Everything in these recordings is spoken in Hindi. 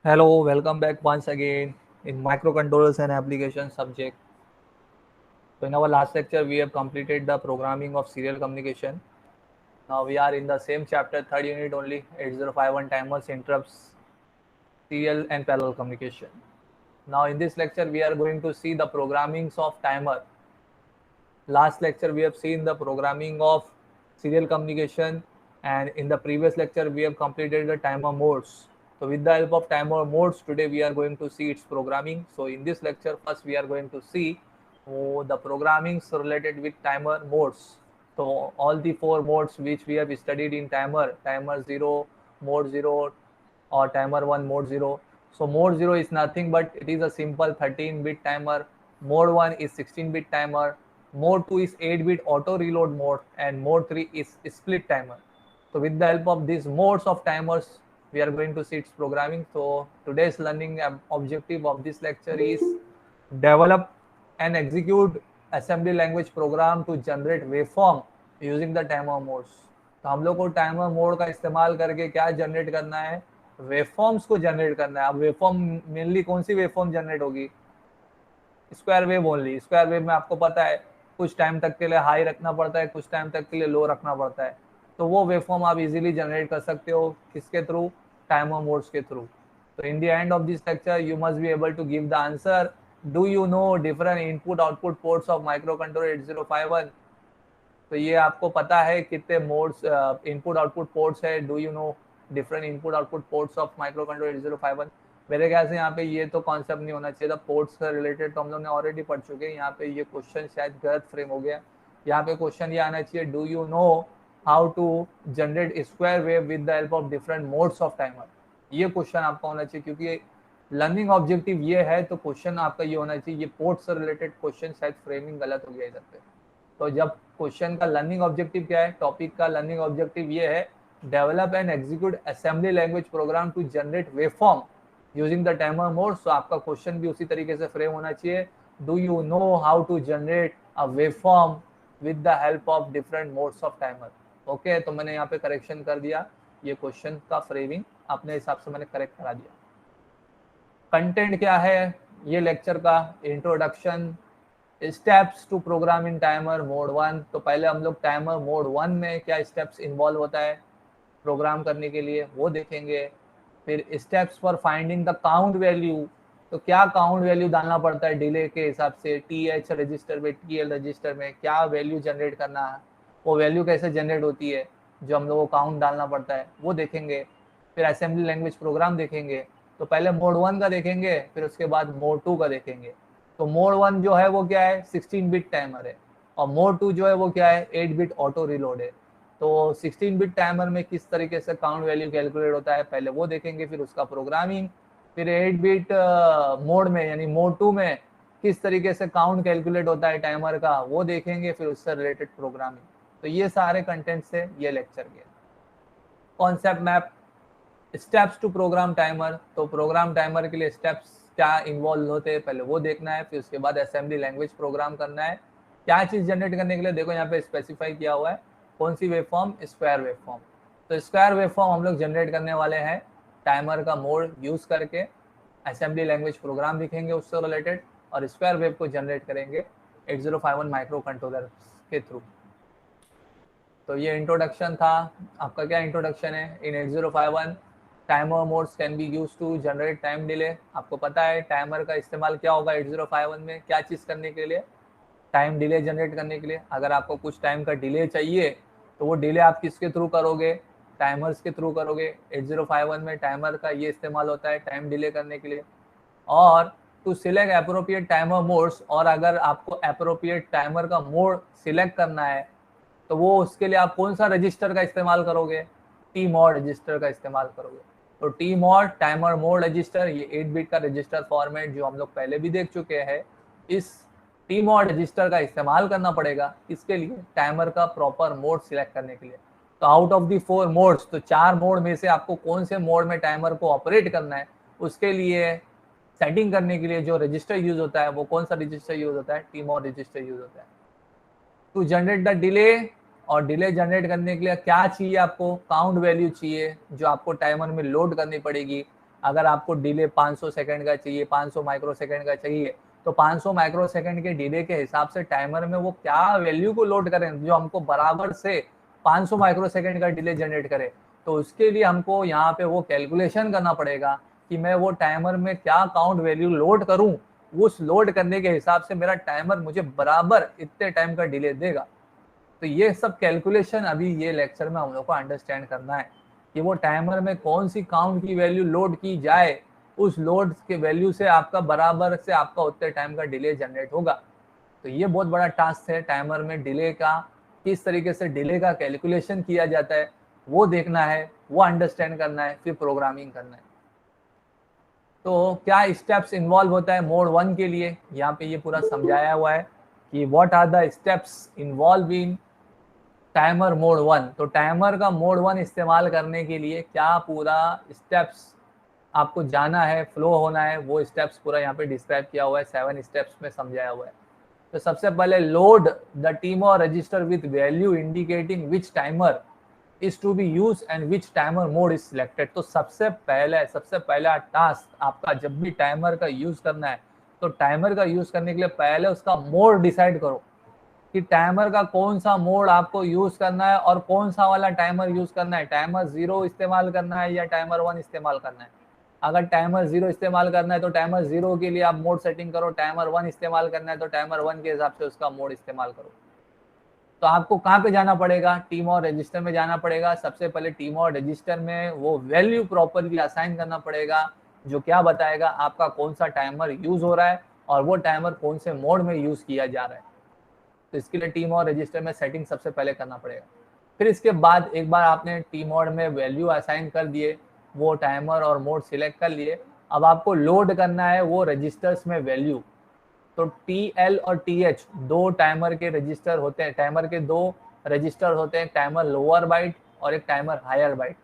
Hello, welcome back once again in microcontrollers and application subject. So in our last lecture, we have completed the programming of serial communication. Now we are in the same chapter, third unit only, 8051 timers, interrupts, serial and parallel communication. Now in this lecture, we are going to see the programmings of timer. Last lecture, we have seen the programming of serial communication, and in the previous lecture, we have completed the timer modes. So with the help of timer modes, today we are going to see its programming. So in this lecture, first we are going to see the programmings related with timer modes. So all the four modes which we have studied in timer 0, mode 0, or timer 1, mode 0. So mode 0 is nothing but it is a simple 13-bit timer. Mode 1 is 16-bit timer. Mode 2 is 8-bit auto reload mode, and mode 3 is split timer. So with the help of these modes of timers, we are going to see its programming. So today's learning objective of this lecture is develop and execute assembly language program to generate waveform using the timer modes. तो हम लोग को टाइमर मोड का इस्तेमाल करके क्या जनरेट करना है, वेवफॉर्म्स को जनरेट करना है. अब वेवफॉर्म मेनली कौन सी वेवफॉर्म जनरेट होगी, square wave only. Square wave में आपको पता है कुछ टाइम तक के लिए हाई रखना पड़ता है, कुछ टाइम तक के लिए लो रखना पड़ता है. तो वो वेवफॉर्म आप इजीली जनरेट कर सकते हो किसके थ्रू, टाइमर मोड्स के थ्रू. तो in the end of this lecture you must be able to give the answer. Do you know different input output ports of microcontroller 8051? तो ये आपको पता है कितने मोड्स इनपुट आउटपुट पोर्ट्स है. Do you know different input output ports of microcontroller 8051? मेरे ख्याल से यहाँ पे ये तो कॉन्सेप्ट नहीं होना चाहिए था. पोर्ट्स से रिलेटेड तो हम लोग ने ऑलरेडी पढ़ चुके हैं. यहाँ पे ये क्वेश्चन शायद गलत फ्रेम हो गया. यहाँ पे क्वेश्चन ये आना चाहिए, do you know how to generate square wave with the help of different modes of timer. ये क्वेश्चन आपका होना चाहिए क्योंकि लर्निंग ऑब्जेक्टिव ये है. तो क्वेश्चन आपका ये होना चाहिए. ये पोर्ट से रिलेटेड क्वेश्चन शायद फ्रेमिंग गलत हो गया इधर पे. तो जब क्वेश्चन का लर्निंग ऑब्जेक्टिव क्या है, टॉपिक का लर्निंग ऑब्जेक्टिव ये है, develop and execute assembly language program to generate waveform using the timer mode. So आपका क्वेश्चन भी उसी तरीके से फ्रेम होना चाहिए. Do you know how to generate a waveform with the help of different modes of timer. Okay, तो मैंने यहाँ पे करेक्शन कर दिया. ये क्वेश्चन का फ्रेमिंग अपने हिसाब से मैंने करेक्ट करा दिया. कंटेंट क्या है ये लेक्चर का, introduction, steps to program in timer mode 1. तो पहले हम लोग टाइमर मोड 1 में क्या स्टेप्स इन्वॉल्व होता है प्रोग्राम करने के लिए वो देखेंगे. फिर steps for finding the count value. तो क्या काउंट वैल्यू डालना पड़ता है डिले के हिसाब से, TH रजिस्टर में, TL रजिस्टर में क्या वैल्यू जनरेट करना है, वो वैल्यू कैसे जनरेट होती है जो हम लोग को काउंट डालना पड़ता है वो देखेंगे. फिर असेंबली लैंग्वेज प्रोग्राम देखेंगे. तो पहले मोड 1 का देखेंगे, फिर उसके बाद मोड 2 का देखेंगे. तो मोड 1 जो है वो क्या है, 16-बिट टाइमर है, और मोड 2 जो है वो क्या है, 8-बिट ऑटो रिलोड है. तो 16-बिट टाइमर में किस तरीके से काउंट वैल्यू कैलकुलेट होता है पहले वो देखेंगे, फिर उसका प्रोग्रामिंग. फिर 8-बिट मोड में यानी मोड 2 में किस तरीके से काउंट कैलकुलेट होता है टाइमर का वो देखेंगे, फिर उससे रिलेटेड प्रोग्रामिंग. तो ये सारे कंटेंट्स है ये लेक्चर के. Concept map, steps to program timer. तो प्रोग्राम टाइमर के लिए स्टेप्स क्या इन्वॉल्व होते हैं पहले वो देखना है. फिर उसके बाद असेंबली लैंग्वेज प्रोग्राम करना है. क्या चीज जनरेट करने के लिए देखो यहाँ पे स्पेसिफाई किया हुआ है, कौन सी वेवफॉर्म, स्क्वायर वेवफॉर्म. तो स्क्वायर वेवफॉर्म हम लोग जनरेट करने वाले हैं टाइमर का मोड यूज करके. असेंबली लैंग्वेज प्रोग्राम लिखेंगे उससे रिलेटेड और स्क्वायर वेव को जनरेट करेंगे 8051 माइक्रो कंट्रोलर के थ्रू. तो ये इंट्रोडक्शन था आपका. क्या इंट्रोडक्शन है, in 8051 timer modes can be use to generate time delay. आपको पता है टाइमर का इस्तेमाल क्या होगा 8051 में, क्या चीज़ करने के लिए, टाइम डिले जनरेट करने के लिए. अगर आपको कुछ टाइम का डिले चाहिए तो वो डिले आप किसके थ्रू करोगे, टाइमर्स के थ्रू करोगे. 8051 में टाइमर का ये इस्तेमाल होता है टाइम डिले करने के लिए. और to select appropriate timer modes, और अगर आपको अप्रोप्रिएट टाइमर का मोड सिलेक्ट करना है तो वो उसके लिए आप कौन सा रजिस्टर का इस्तेमाल करोगे, टी मॉड रजिस्टर का इस्तेमाल करोगे. तो T mod timer mode register, ये 8-बिट का रजिस्टर फॉर्मेट जो हम लोग पहले भी देख चुके हैं. इस टी मॉड रजिस्टर का इस्तेमाल करना पड़ेगा इसके लिए टाइमर का प्रॉपर मोड सिलेक्ट करने के लिए. तो आउट ऑफ दी 4 मोड्स, तो 4 मोड में से आपको कौन से मोड में टाइमर को ऑपरेट करना है उसके लिए सेटिंग करने के लिए जो रजिस्टर यूज होता है वो कौन सा रजिस्टर यूज होता है, टी मॉड रजिस्टर यूज होता है. टू जनरेट द डिले, और डिले जनरेट करने के लिए क्या चाहिए आपको, काउंट वैल्यू चाहिए जो आपको टाइमर में लोड करनी पड़ेगी. अगर आपको डिले 500 सेकंड का चाहिए, 500 माइक्रो सेकंड का चाहिए, तो 500 माइक्रो सेकंड के डिले के हिसाब से टाइमर में वो क्या वैल्यू को लोड करें जो हमको बराबर से 500 माइक्रो सेकंड का डिले जनरेट करे। तो उसके लिए हमको यहाँ पे वो कैलकुलेशन करना पड़ेगा कि मैं वो टाइमर में क्या काउंट वैल्यू लोड करूं, उस लोड करने के हिसाब से मेरा टाइमर मुझे बराबर इतने टाइम का डिले देगा। तो ये सब कैलकुलेशन अभी ये लेक्चर में हम लोग को अंडरस्टैंड करना है कि वो टाइमर में कौन सी काउंट की वैल्यू लोड की जाए, उस लोड के वैल्यू से आपका बराबर से आपका उतने टाइम का डिले जनरेट होगा। तो ये बहुत बड़ा टास्क है टाइमर में डिले का, किस तरीके से डिले का कैलकुलेशन किया जाता है वो देखना है, वो अंडरस्टैंड करना है, फिर प्रोग्रामिंग करना है। तो क्या स्टेप्स इन्वॉल्व होता है मोड 1 के लिए, यहाँ पे ये पूरा समझाया हुआ है कि what are the steps involve in timer mode 1। तो टाइमर का मोड 1 इस्तेमाल करने के लिए क्या पूरा स्टेप्स आपको जाना है, फ्लो होना है, वो स्टेप्स पूरा यहाँ पे डिस्क्राइब किया हुआ है, 7 स्टेप्स में समझाया हुआ है। तो सबसे पहले load the timer register with value indicating which timer is to be use and which timer mode is selected. तो सबसे पहला टास्क आपका जब भी टाइमर का यूज करना है, तो टाइमर का यूज करने के लिए पहले उसका मोड डिसाइड करो कि टाइमर का कौन सा मोड आपको यूज करना है और कौन सा वाला टाइमर यूज करना है, टाइमर 0 इस्तेमाल करना है या टाइमर 1 इस्तेमाल करना है। अगर टाइमर 0 इस्तेमाल करना है तो टाइमर 0 के लिए आप मोड सेटिंग करो, टाइमर 1 इस्तेमाल करना है तो टाइमर 1 के हिसाब से उसका मोड इस्तेमाल करो। तो आपको कहाँ पे जाना पड़ेगा, टीम और रजिस्टर में जाना पड़ेगा। सबसे पहले टीम और रजिस्टर में वो वैल्यू प्रॉपरली असाइन करना पड़ेगा जो क्या बताएगा आपका कौन सा टाइमर यूज हो रहा है और वो टाइमर कौन से मोड में यूज किया जा रहा है। तो इसके लिए टीम और रजिस्टर में सेटिंग सबसे पहले करना पड़ेगा। फिर इसके बाद एक बार आपने टी मोड में वैल्यू असाइन कर दिए, वो टाइमर और मोड सिलेक्ट कर लिए, अब आपको लोड करना है वो रजिस्टर्स में वैल्यू। तो TL और TH दो टाइमर के रजिस्टर होते हैं, टाइमर के दो रजिस्टर होते हैं, टाइमर लोअर बाइट और एक टाइमर हायर बाइट।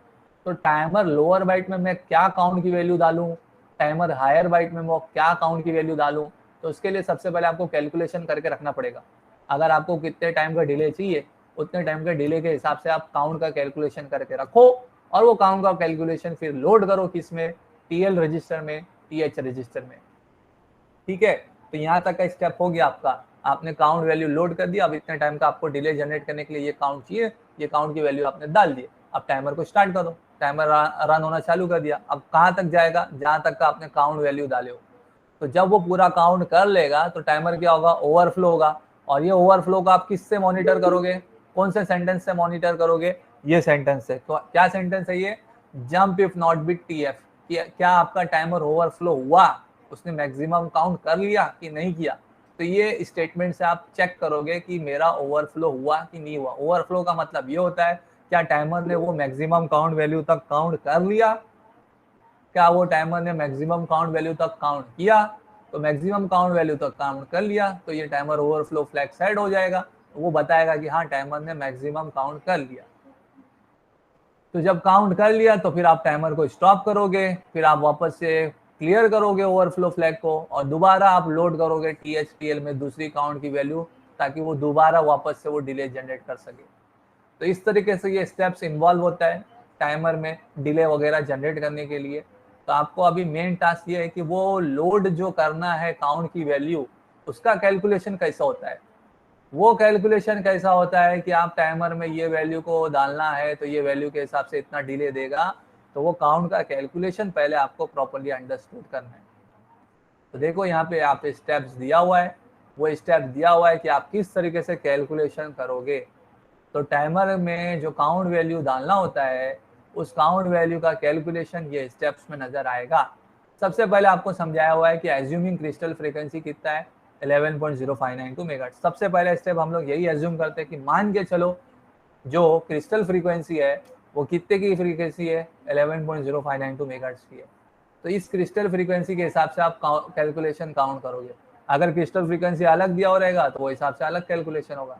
तो टाइमर लोअर बाइट में मैं क्या काउंट की वैल्यू डालूं, टाइमर हायर बाइट में मैं क्या काउंट की वैल्यू डालूं, तो उसके लिए सबसे पहले आपको कैलकुलेशन करके रखना पड़ेगा। अगर आपको कितने टाइम का डिले चाहिए उतने टाइम के डिले के हिसाब से आप काउंट का कैलकुलेशन करके रखो और वो काउंट का कैलकुलेशन फिर लोड करो किस में, TL रजिस्टर में, TH रजिस्टर में। ठीक है, तो यहाँ तक का स्टेप हो गया आपका। आपने काउंट वैल्यू लोड कर दिया, अब इतने टाइम का आपको डिले जनरेट करने के लिए ये काउंट चाहिए, ये काउंट की वैल्यू आपने डाल दी। अब टाइमर को स्टार्ट करो, टाइमर रन होना चालू कर दिया। अब कहाँ तक जाएगा, जहाँ तक का आपने काउंट वैल्यू डाले हो। तो जब वो पूरा काउंट कर लेगा तो टाइमर क्या होगा, ओवरफ्लो होगा। और ये ओवरफ्लो का आप किससे मॉनिटर करोगे, कौन से सेंटेंस से मॉनिटर करोगे, ये सेंटेंस है। तो क्या सेंटेंस है ये, jump if not bit TF। क्या आपका टाइमर ओवरफ्लो हुआ, उसने मैक्सिमम काउंट कर लिया कि नहीं किया। तो ये स्टेटमेंट से आप चेक करोगे कि मेरा ओवरफ्लो हुआ कि नहीं हुआ। ओवरफ्लो का मतलब ये होता है क्या टाइमर ने वो मैक्सिमम काउंट वैल्यू तक काउंट कर लिया, क्या वो टाइमर ने मैक्सिमम काउंट वैल्यू तक काउंट किया। तो मैक्सिमम काउंट वैल्यू तक काउंट कर लिया तो ये टाइमर ओवरफ्लो फ्लैग सेट हो जाएगा, वो बताएगा कि हाँ टाइमर ने मैक्सिमम काउंट कर लिया। तो जब काउंट कर लिया तो फिर आप टाइमर को स्टॉप करोगे, फिर आप वापस से क्लियर करोगे ओवरफ्लो फ्लैग को और दोबारा आप लोड करोगे TH TL में दूसरी काउंट की वैल्यू, ताकि वो दोबारा वापस से वो डिले जनरेट कर सके। तो इस तरीके से ये स्टेप्स इन्वॉल्व होता है टाइमर में डिले वगैरह जनरेट करने के लिए। तो आपको अभी मेन टास्क ये है कि वो लोड जो करना है काउंट की वैल्यू, उसका कैलकुलेशन कैसा होता है। वो कैलकुलेशन कैसा होता है कि आप टाइमर में ये वैल्यू को डालना है तो ये वैल्यू के हिसाब से इतना डिले देगा। तो वो काउंट का कैलकुलेशन पहले आपको प्रॉपर्ली अंडरस्टूड करना है। तो देखो यहाँ पे आप स्टेप्स दिया हुआ है, वो स्टेप दिया हुआ है कि आप किस तरीके से कैलकुलेशन करोगे। तो टाइमर में जो काउंट वैल्यू डालना होता है उस काउंट वैल्यू का कैलकुलेशन ये स्टेप्स में नजर आएगा। सबसे पहले आपको समझाया हुआ है कि एज्यूमिंग क्रिस्टल फ्रीक्वेंसी कितना है, 11.0592 मेगाहर्ट्ज। सबसे पहले स्टेप हम लोग यही एज्यूम करते हैं कि मान के चलो जो क्रिस्टल फ्रीक्वेंसी है वो कितने की फ्रीक्वेंसी है, 11.0592 मेगाहर्ट्ज की है। तो इस क्रिस्टल फ्रीक्वेंसी के हिसाब से आप कैलकुलेशन काउंट करोगे। अगर क्रिस्टल फ्रीक्वेंसी अलग दिया हो रहेगा तो वो हिसाब से अलग कैलकुलेशन होगा।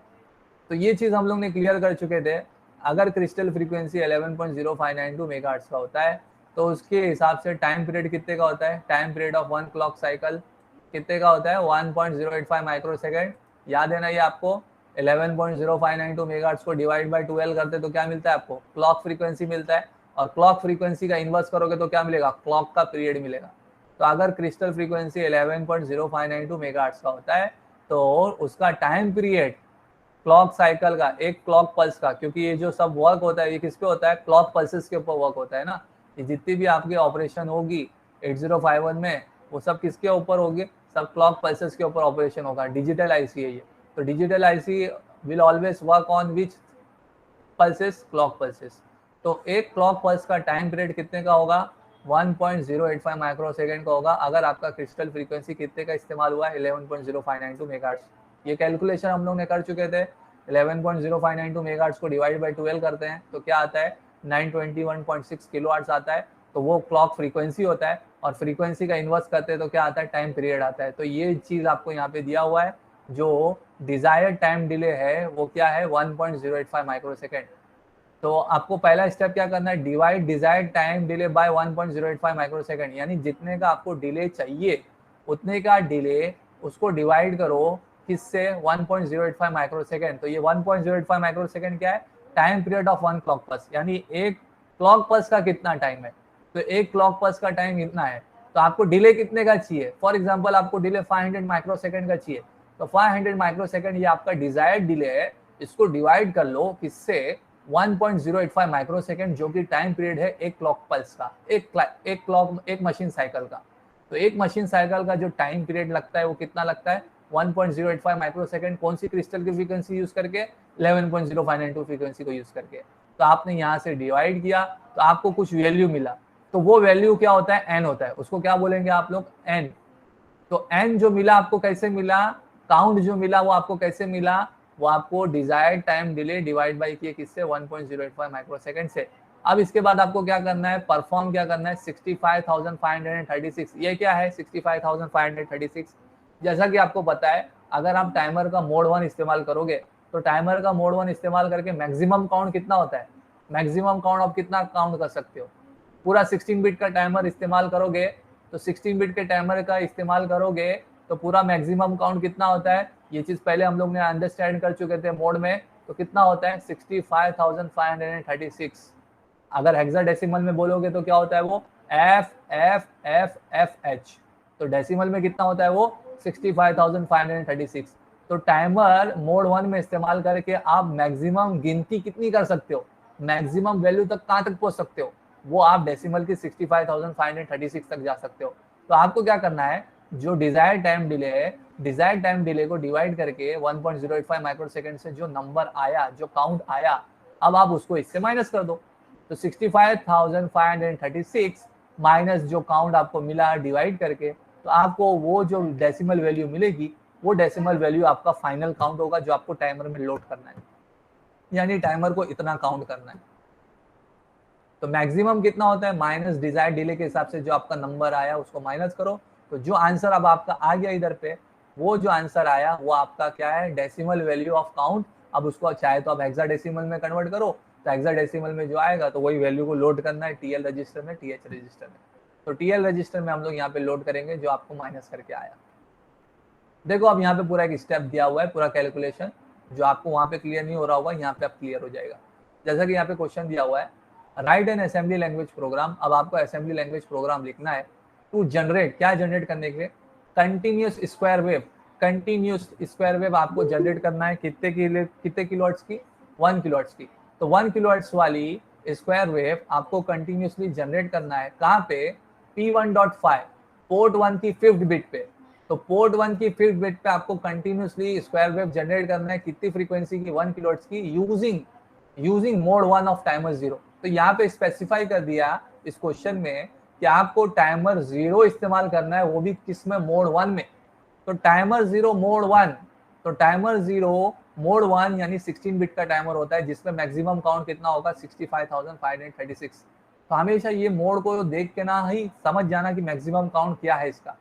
तो ये चीज हम लोग ने क्लियर कर चुके थे। अगर क्रिस्टल फ्रीक्वेंसी 11.0592 मेगाहर्ट्ज का होता है तो उसके हिसाब से टाइम पीरियड कितने का होता है, time period of 1 clock cycle कितने का होता है, 1.085 माइक्रोसेकंड। याद है ना ये आपको, 11.0592 मेगाहर्ट्ज को डिवाइड बाय 12 करते तो क्या मिलता है आपको, क्लॉक फ्रीक्वेंसी मिलता है। और क्लॉक फ्रीक्वेंसी का इन्वर्स करोगे तो क्या मिलेगा, क्लॉक का पीरियड मिलेगा। तो अगर क्रिस्टल फ्रीक्वेंसी 11.0592 मेगाहर्ट्ज का होता है तो उसका टाइम पीरियड क्लॉक साइकिल का, एक क्लॉक पल्स का, क्योंकि ये जो सब वर्क होता है ये किस पे होता है, क्लॉक पल्सेस के ऊपर वर्क होता है ना। ये जितनी भी आपकी ऑपरेशन होगी 8051 में वो सब किसके ऊपर होगी, सब क्लॉक पल्सेस के ऊपर ऑपरेशन होगा। डिजिटल आईसी है ये, तो digital IC will always work on which pulses, clock pulses. तो एक क्लॉक पल्स का टाइम पीरियड कितने का होगा, 1.085 माइक्रो सेकेंड का होगा अगर आपका क्रिस्टल फ्रीक्वेंसी कितने का इस्तेमाल हुआ है, 11.0592 मेगाहर्ट्ज। ये कैलकुलेशन हम लोग ने कर चुके थे। 11.0592 मेगाहर्ट्ज को डिवाइड बाई 12 करते हैं तो क्या आता है, 921.6 किलोहर्ट्ज आता है। तो वो क्लॉक फ्रीक्वेंसी होता है, और फ्रीक्वेंसी का इन्वर्स करते हैं तो क्या आता है, टाइम पीरियड आता है। तो ये चीज आपको यहाँ पे दिया हुआ है, जो डिजायर्ड टाइम डिले है वो क्या है, 1.085 माइक्रो सेकेंड। तो आपको पहला स्टेप क्या करना है, divide desired time delay by 1.085 microsecond, यानी जितने का आपको डिले चाहिए उतने का डिले उसको डिवाइड करो किससे, 1.085 माइक्रो सेकेंड। तो ये 1.085 माइक्रो सेकेंड क्या है, time period of one clock pulse, यानी एक क्लॉक पल्स का कितना टाइम है, तो एक क्लॉक पल्स का टाइम इतना है। तो आपको डिले कितने का चाहिए, फॉर एग्जाम्पल आपको डिले 500 माइक्रो सेकेंड का चाहिए, तो 500 माइक्रो सेकेंड ये आपका डिजायर्ड डिले है, इसको डिवाइड कर लो किससे, 1.085 माइक्रो सेकेंड, जो कि टाइम पीरियड है एक क्लॉक पल्स का, एक मशीन साइकिल का। तो एक मशीन साइकिल का जो टाइम पीरियड लगता है वो कितना लगता है, 1.085 माइक्रो सेकेंड। कौन सी क्रिस्टल की फ्रीक्वेंसी यूज करके, 11.0592 फ्रीक्वेंसी को यूज करके। तो आपने यहाँ से डिवाइड किया तो आपको कुछ वैल्यू मिला, तो वो वैल्यू क्या होता है, एन होता है, उसको क्या बोलेंगे आप लोग, एन। तो एन जो मिला आपको कैसे मिला, काउंट जो मिला वो आपको कैसे मिला, वो आपको desired time delay divide by किए किससे, 1.085 माइक्रो सेकेंड से। अब इसके बाद आपको क्या करना है, परफॉर्म क्या करना है, 65,536। ये क्या है, 65,536। जैसा कि आपको पता है अगर आप टाइमर का मोड 1 इस्तेमाल करोगे तो टाइमर का मोड 1 इस्तेमाल करके मैक्सिमम काउंट कितना होता है, मैक्सिमम काउंट आप कितना काउंट कर सकते हो, पूरा 16 बिट का टाइमर इस्तेमाल करोगे तो 16 बिट के टाइमर का इस्तेमाल करोगे तो पूरा मैक्सिमम काउंट कितना होता है, ये चीज पहले हम लोग ने अंडरस्टैंड कर चुके थे मोड में। तो कितना होता है, 65,536। अगर हेक्साडेसिमल में बोलोगे तो क्या होता है वो, F F F F H. तो डेसिमल में कितना होता है वो, 65,536। तो टाइमर मोड 1 में इस्तेमाल करके आप मैक्सिमम गिनती कितनी कर सकते हो, मैक्सिमम वैल्यू तक कहाँ तक पहुंच सकते हो, वो आप डेसिमल की 65,536 तक जा सकते हो। तो आपको क्या करना है, जो डिजायर्ड टाइम डिले है, डिजायर्ड टाइम डिले को डिवाइड करके 1.085 माइक्रो सेकेंड से जो नंबर आया, जो काउंट आया, अब आप उसको इससे माइनस कर दो। तो 65,536 माइनस जो काउंट आपको मिला डिवाइड करके, तो आपको वो जो डेसिमल वैल्यू मिलेगी वो डेसिमल वैल्यू आपका फाइनल काउंट होगा जो आपको टाइमर में लोड करना है, यानी टाइमर को इतना काउंट करना है। तो मैक्सिमम कितना होता है, माइनस डिजायर्ड डिले के हिसाब से जो आपका नंबर आया उसको माइनस करो। तो जो आंसर अब आपका आ गया इधर पे, वो जो आंसर आया वो आपका क्या है, डेसिमल वैल्यू ऑफ काउंट। अब उसको चाहे तो आप हेक्साडेसिमल में कन्वर्ट करो, तो हेक्साडेसिमल में जो आएगा तो वही वैल्यू को लोड करना है टीएल रजिस्टर में, टीएच रजिस्टर में। तो टीएल रजिस्टर में हम लोग यहाँ पे लोड करेंगे जो आपको माइनस करके आया। देखो अब यहाँ पे पूरा एक स्टेप दिया हुआ है, पूरा कैलकुलेशन, जो आपको वहाँ पे क्लियर नहीं हो रहा होगा यहाँ पे अब क्लियर हो जाएगा। जैसा कि यहाँ पे क्वेश्चन दिया हुआ है, right an assembly language programme. अब आपको असेंबली लैंग्वेज प्रोग्राम लिखना है टू जनरेट, क्या जनरेट करने के लिए, continuous square wave. Continuous square wave आपको जनरेट करना है कितने किलोहर्ट्ज की, 1 किलोहर्ट्ज की। तो 1 किलोहर्ट्ज वाली स्क्वायर वेव आपको कंटिन्यूसली जनरेट करना है, कहाँ पे, P1.5 पोर्ट 1 की 5th बिट पे। तो पोर्ट 1 की 5th बिट पे आपको कंटिन्यूसली स्क्वायर वेव जनरेट करना है, कितनी फ्रीक्वेंसी की, 1 किलोहर्ट्ज की, यूजिंग मोड 1 ऑफ टाइमर 0। तो यहाँ पे स्पेसिफाई कर दिया इस क्वेश्चन में कि आपको टाइमर 0 इस्तेमाल करना है, वो भी किसमें, मोड 1 में। तो टाइमर 0 मोड 1, तो टाइमर 0 मोड 1 यानी 16 बिट का टाइमर होता है जिसमें मैक्सिमम काउंट कितना होगा, 65,536। तो हमेशा ये मोड को देख के ना ही समझ जाना कि मैक्सिमम काउंट क्या है इसका।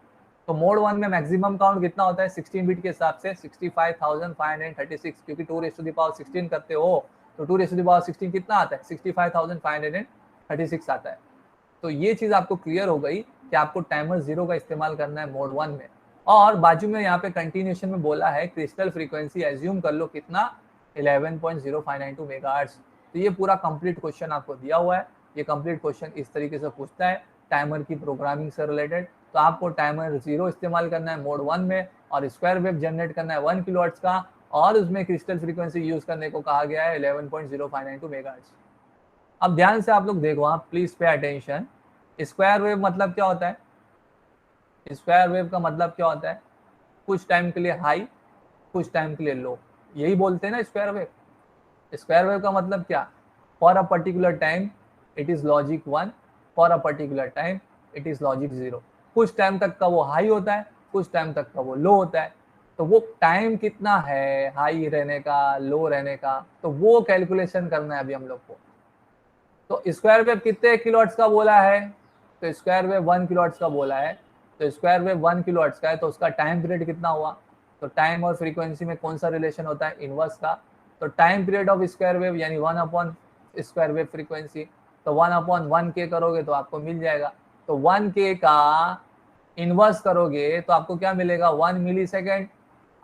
तो मोड 1 में मैक्सिमम काउंट कितना होता है, 16 बिट के हिसाब से 65,536, क्योंकि 2⁻16 करते हो तो 2⁻16 कितना आता है, 65,536 आता है। तो ये चीज आपको क्लियर हो गई कि आपको टाइमर 0 का इस्तेमाल करना है मोड 1 में। और बाजू में यहाँ पे कंटिन्यूएशन में बोला है क्रिस्टल फ्रीक्वेंसी एज्यूम कर लो कितना, 11.0592 मेगाहर्ट्ज। तो ये पूरा कंप्लीट क्वेश्चन आपको दिया हुआ है। ये कंप्लीट क्वेश्चन इस तरीके से पूछता है टाइमर की प्रोग्रामिंग से रिलेटेड। तो आपको टाइमर 0 इस्तेमाल करना है मोड 1 में, और स्क्वायर वेव जनरेट करना है 1 किलोहर्ट्ज का, और उसमें क्रिस्टल फ्रीक्वेंसी यूज करने को कहा गया है 11.059 मेगाहर्ट्ज। अब ध्यान से आप लोग देखो, आप please pay attention. Square wave मतलब क्या होता है? स्क्वायर वेव का मतलब क्या होता है? कुछ टाइम के लिए हाई, कुछ टाइम के लिए लो, यही बोलते हैं ना स्क्वायर वेव। स्क्वायर वेव का मतलब क्या? For a particular time it is logic 1, for a particular time it is logic 0। कुछ टाइम तक का वो हाई होता है, कुछ टाइम तक का वो लो होता है। तो वो टाइम कितना है हाई रहने का, लो रहने का, तो वो कैलकुलेशन करना है अभी हम लोग को। तो स्क्वायर वेव कितने किलोहर्ट्ज का बोला है? तो स्क्वायर वेव 1 किलोहर्ट्ज का बोला है। तो स्क्वायर वेव 1 किलोहर्ट्ज का है, तो उसका टाइम पीरियड कितना हुआ? तो टाइम और फ्रीक्वेंसी में कौन सा रिलेशन होता है? इनवर्स का। तो time period of square wave यानी 1 अपॉन स्क्वायर वेव फ्रीक्वेंसी, तो 1 अपॉन 1 के करोगे तो आपको मिल जाएगा। तो 1 के का इनवर्स करोगे तो आपको क्या मिलेगा? 1 मिली सेकेंड।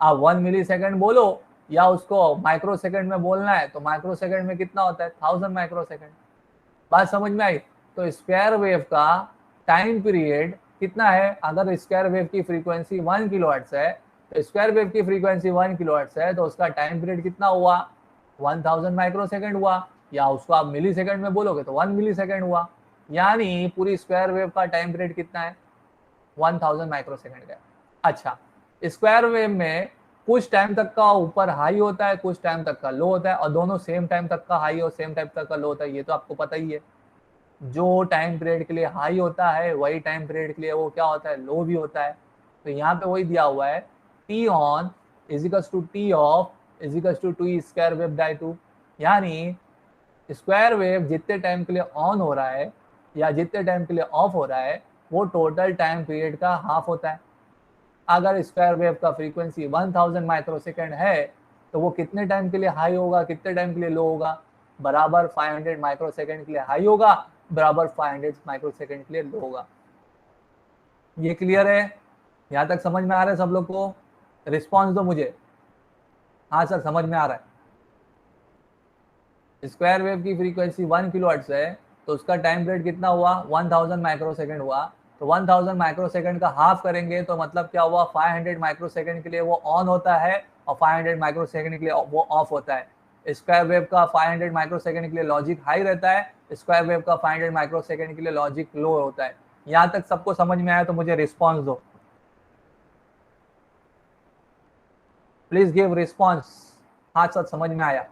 आप 1 मिली सेकेंड बोलो, या उसको माइक्रो सेकेंड में बोलना है तो माइक्रो सेकेंड में कितना होता है? 1000 माइक्रो सेकेंड। बात समझ में आई? तो स्क्वायर वेव का टाइम पीरियड कितना है? अगर स्क्वायर वेव की फ्रीक्वेंसी 1 किलोहर्ट्ज है, तो स्क्वायर वेव की फ्रीक्वेंसी 1 किलोहर्ट्ज है, तो उसका टाइम पीरियड कितना हुआ? 1000 माइक्रो सेकेंड हुआ, या उसको आप मिली सेकेंड में बोलोगे तो 1 मिली सेकेंड हुआ। यानी पूरी स्क्वायर वेव का टाइम पीरियड कितना है? 1000 माइक्रो सेकेंड का। अच्छा, स्क्वायर वेव में कुछ टाइम तक का ऊपर हाई होता है, कुछ टाइम तक का लो होता है, और दोनों सेम टाइम तक का हाई और सेम टाइम तक का लो होता है, ये तो आपको पता ही है। जो टाइम पीरियड के लिए हाई होता है वही टाइम पीरियड के लिए वो क्या होता है? लो भी होता है। तो यहाँ पे वही दिया हुआ है, T on is equals to T off is equals to to square wave by 2। यानी स्क्वायर वेव जितने टाइम के लिए ऑन हो रहा है या जितने टाइम के लिए ऑफ हो रहा है, वो टोटल टाइम पीरियड का हाफ होता है। अगर स्क्वायर वेव का फ्रीक्वेंसी 1000 माइक्रो सेकेंड है, तो वो कितने टाइम के लिए हाई होगा, कितने टाइम के लिए लो होगा? बराबर 500 माइक्रो सेकेंड के लिए हाई होगा, बराबर 500 माइक्रो सेकेंड के लिए लो होगा। ये क्लियर है? यहाँ तक समझ में आ रहा है सब लोग को? रिस्पॉन्स दो मुझे। हाँ सर, समझ में आ रहा है। स्क्वायर वेव की फ्रीक्वेंसी 1 किलोहर्ट्ज है, तो उसका टाइम पीरियड कितना हुआ? 1000 माइक्रो सेकेंड हुआ। तो 1000 माइक्रो सेकेंड का हाफ करेंगे तो मतलब क्या हुआ? 500 माइक्रो सेकेंड के लिए वो ऑन होता है और 500 माइक्रो सेकेंड के लिए वो ऑफ होता है। स्क्वायर वेव का 500 माइक्रो सेकेंड के लिए लॉजिक हाई रहता है, स्क्वायर वेव का 500 माइक्रो सेकेंड के लिए लॉजिक लो होता है। यहाँ तक सबको समझ में आया तो मुझे रिस्पॉन्स दो, प्लीज गिव रिस्पॉन्स। हाँ सर, समझ में आया।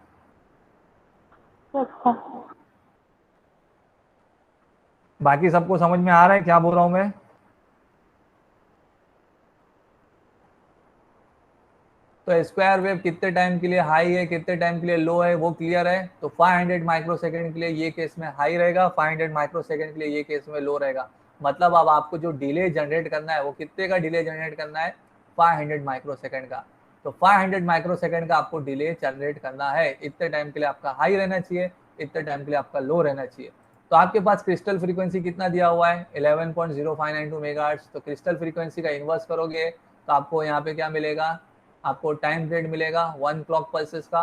बाकी सबको समझ में आ रहा है क्या बोल रहा हूं मैं? तो स्क्वायर वेव कितने टाइम के लिए हाई है, कितने टाइम के लिए लो है, वो क्लियर है। तो 500 माइक्रो सेकेंड के लिए ये केस में हाई रहेगा, 500 माइक्रो सेकेंड के लिए ये केस में लो रहेगा। मतलब अब आपको जो डिले जनरेट करना है वो कितने का डिले जनरेट करना है? 500 माइक्रो सेकेंड का। तो 500 माइक्रो सेकेंड का आपको डिले जनरेट करना है। इतने टाइम के लिए आपका हाई रहना चाहिए, इतने टाइम के लिए आपका लो रहना चाहिए। तो आपके पास क्रिस्टल फ्रीक्वेंसी कितना दिया हुआ है? 11.0592 मेगाहर्ट्ज। तो क्रिस्टल फ्रीक्वेंसी का इन्वर्स करोगे तो आपको यहाँ पे क्या मिलेगा? आपको टाइम पीरियड मिलेगा 1 क्लॉक पल्सेस का।